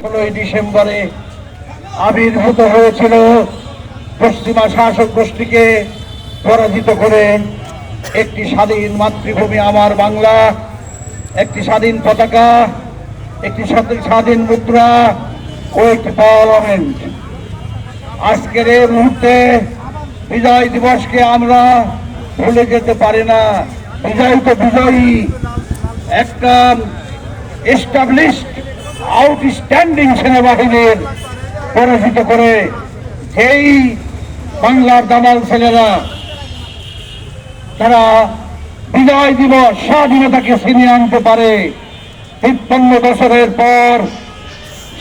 16ই ডিসেম্বরে আবির্ভূত হয়েছিল পশ্চিমা শাসক গোষ্ঠীকে পরাজিত করে একটি স্বাধীন মাতৃভূমি আমার বাংলা, একটি স্বাধীন পতাকা, একটি স্বাধীন মুদ্রা ও একটি পার্লামেন্ট। আজকের এই মুহূর্তে বিজয় দিবসকে আমরা ভুলে যেতে পারি না। বিজয় তো বিজয়ী, একটা এস্টাবলিশড আউটস্ট্যান্ডিং সেনাবাহিনীর পরাজিত করে যেই বাংলার দামাল ছেলেরা তারা বিজয় দিবস স্বাধীনতাকে ছিনিয়ে আনতে পারে। 53 বছরের পর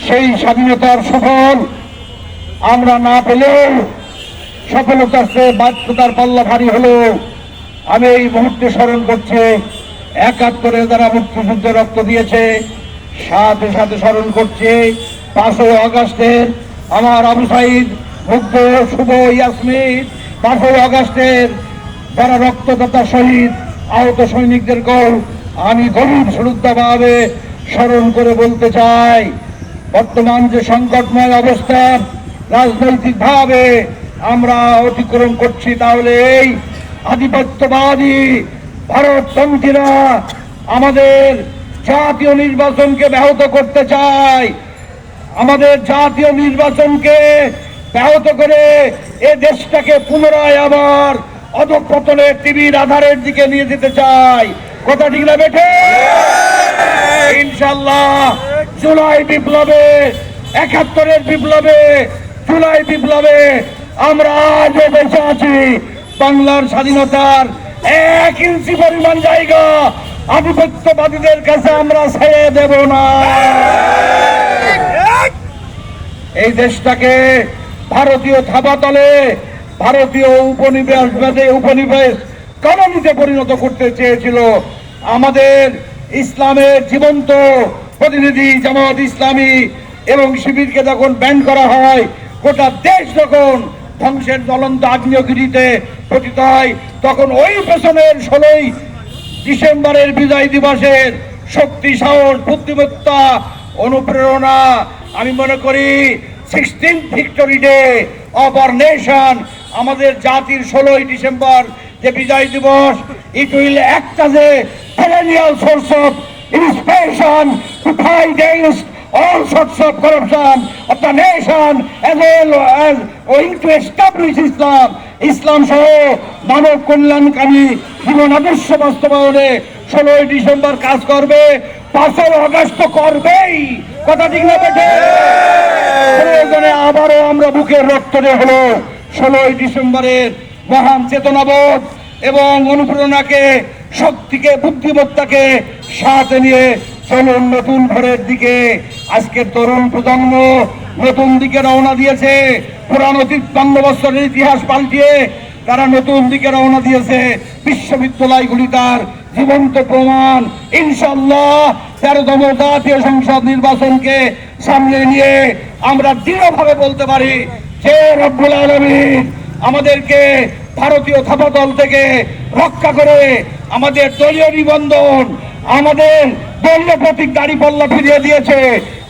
সেই স্বাধীনতার সুফল আমরা না পেলেও সফলতার চেয়ে ব্যর্থতার পাল্লা ভারী হলেও আমি এই মুহূর্তে স্মরণ করছি 71-এ যারা মুক্তিযুদ্ধে রক্ত দিয়েছে, সাথে সাথে স্মরণ করছে 5ই আগস্টের আমার আবু সাইদ, মুগ্ধ, শুভ, ইয়াসমিন, 5ই আগস্টের যারা রক্তদাতা শহীদ আহত সৈনিকদেরকেও আমি গভীর শ্রদ্ধাভাবে স্মরণ করে বলতে চাই, বর্তমান যে সংকটময় অবস্থা রাজনৈতিকভাবে আমরা অতিক্রম করছি, তাহলে এই আধিপত্যবাদী ভারতপন্থীরা আমাদের জাতীয় নির্বাচনকে ব্যাহত করতে চায়। আমাদের জাতীয় নির্বাচনকে ব্যাহত করে এ দেশটাকে পুনরায় আবার অধঃপতনের টিভির আধারের দিকে নিয়ে যেতে চায়। কথা ঠিক না বেঠে? ইনশাল্লাহ জুলাই বিপ্লবে, 71-এর বিপ্লবে, জুলাই বিপ্লবে আমরা আজও বেঁচে আছি। বাংলার স্বাধীনতার 1 ইঞ্চি পরিমাণ জায়গা আধিপত্যবাদীদের কাছে আমরা ছেড়ে দেব না। এই দেশটাকে ভারতীয় থাবাতলে, ভারতীয় উপনিবেশ কলোনিতে পরিণত করতে চেয়েছিল আমাদের ইসলামের জীবন্ত প্রতিনিধি জামাত ইসলামী এবং শিবিরকে যখন ব্যান করা হয়, গোটা দেশ যখন ধ্বংসের জ্বলন্ত আগ্নেয়গিরিতে পতিত হয়, তখন ওই পেছনের 16ই ডিসেম্বরের বিজয় দিবসের শক্তি, সাহস, বুদ্ধিমত্তা, অনুপ্রেরণা আমি মনে করি 16th victory day of our nation, আমাদের জাতির 16ই ডিসেম্বর যে বিজয় দিবস, it will act as a perennial source of inspiration to fight against all sorts of corruption of the nation as well as going to establish Islam. ইসলাম সহ মানব কল্যাণকামী জীবন আদর্শ বাস্তবায়নে 16ই December কাজ করবে, 5ই আগস্ট করবেই। কথা ঠিক না বেঠে? প্রয়োজনে আবারও আমরা বুকের রক্ত দিয়ে হলো 16ই ডিসেম্বরের মহান চেতনাবোধ এবং অনুপ্রেরণাকে, শক্তিকে, বুদ্ধিমত্তাকে সাথে নিয়ে চলুন নতুন ভোরের দিকে। আজকের তরুণ প্রজন্ম নতুন দিকে রওনা দিয়েছে। পুরানো 53 বছরের ইতিহাস পাল্টিয়ে তারা নতুন দিকে রওনা দিয়েছে। বিশ্ববিদ্যালয়গুলি তার জীবন্ত প্রমাণ। ইনশাআল্লাহ 13তম জাতীয় সংসদ নির্বাচনকে সামনে নিয়ে আমরা দৃঢ়ভাবে বলতে পারি যে রব্বুল আলামিন আমাদেরকে ভারতীয় থাপাতল থেকে রক্ষা করে আমাদের দলীয় নিবন্ধন, আমাদের দলীয় প্রতীক দাঁড়িপাল্লা ফিরিয়ে দিয়েছে।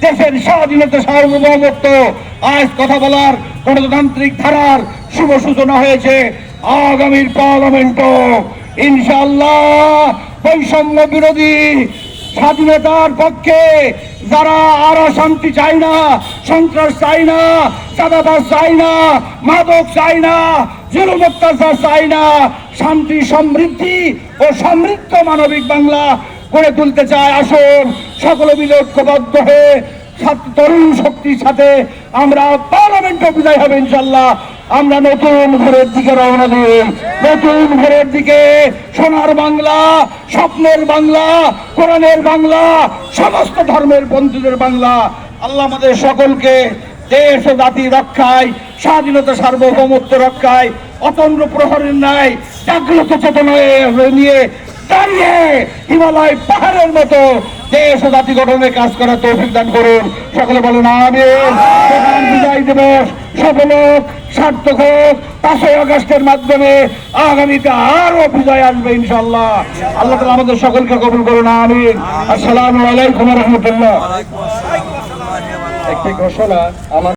দেশের স্বাধীনতা, সার্বভৌমত্ব, আজ কথা বলার গণতান্ত্রিক ধারার শুভ সূচনা হয়েছে। আগামীর পার্লামেন্টও ইনশাআল্লাহ বৈষম্য বিরোধী, স্বাধীনতার পক্ষে যারা আরো শান্তি চায় না, সন্ত্রাস চায় না, চাঁদাবাজ চায় না, মাদক চায় না, জুলুম অত্যাচার চায় না, শান্তি, সমৃদ্ধি ও সমৃদ্ধ মানবিক বাংলা গড়ে তুলতে চায়। আসুন সকলে মিলে ঐক্যবদ্ধ হয়ে তরুণ শক্তির সাথে আমরা পার্লামেন্টে বিজয় হবে ইনশাল্লাহ। আমরা নতুন ভোরের দিকে রওনা দিই, নতুন ভোরের দিকে। সোনার বাংলা, স্বপ্নের বাংলা, কোরআনের বাংলা, সমস্ত ধর্মের বন্ধুদের বাংলা। আল্লাহ আমাদের সকলকে দেশ ও জাতি রক্ষায়, স্বাধীনতা সার্বভৌমত্ব রক্ষায় অতন্দ্র প্রহরের ন্যায় জাগ্রত চেতনায় নিয়ে দাঁড়িয়ে হিমালয় পাহাড়ের মতো দেশ ও জাতি গঠনে কাজ করার তৌফিক দান করুন। সকলে বলেন আমিন। বিজয় দিবস সফল হোক, সার্থক হোক। 5ই আগস্টের মাধ্যমে আগামীতে আরো বিজয় আসবে ইনশাআল্লাহ। আল্লাহ তাআলা আমাদের সকলকে কবুল করুন, আমিন। আসসালামু আলাইকুম ওয়া রাহমাতুল্লাহ। একটি ঘোষণা আমার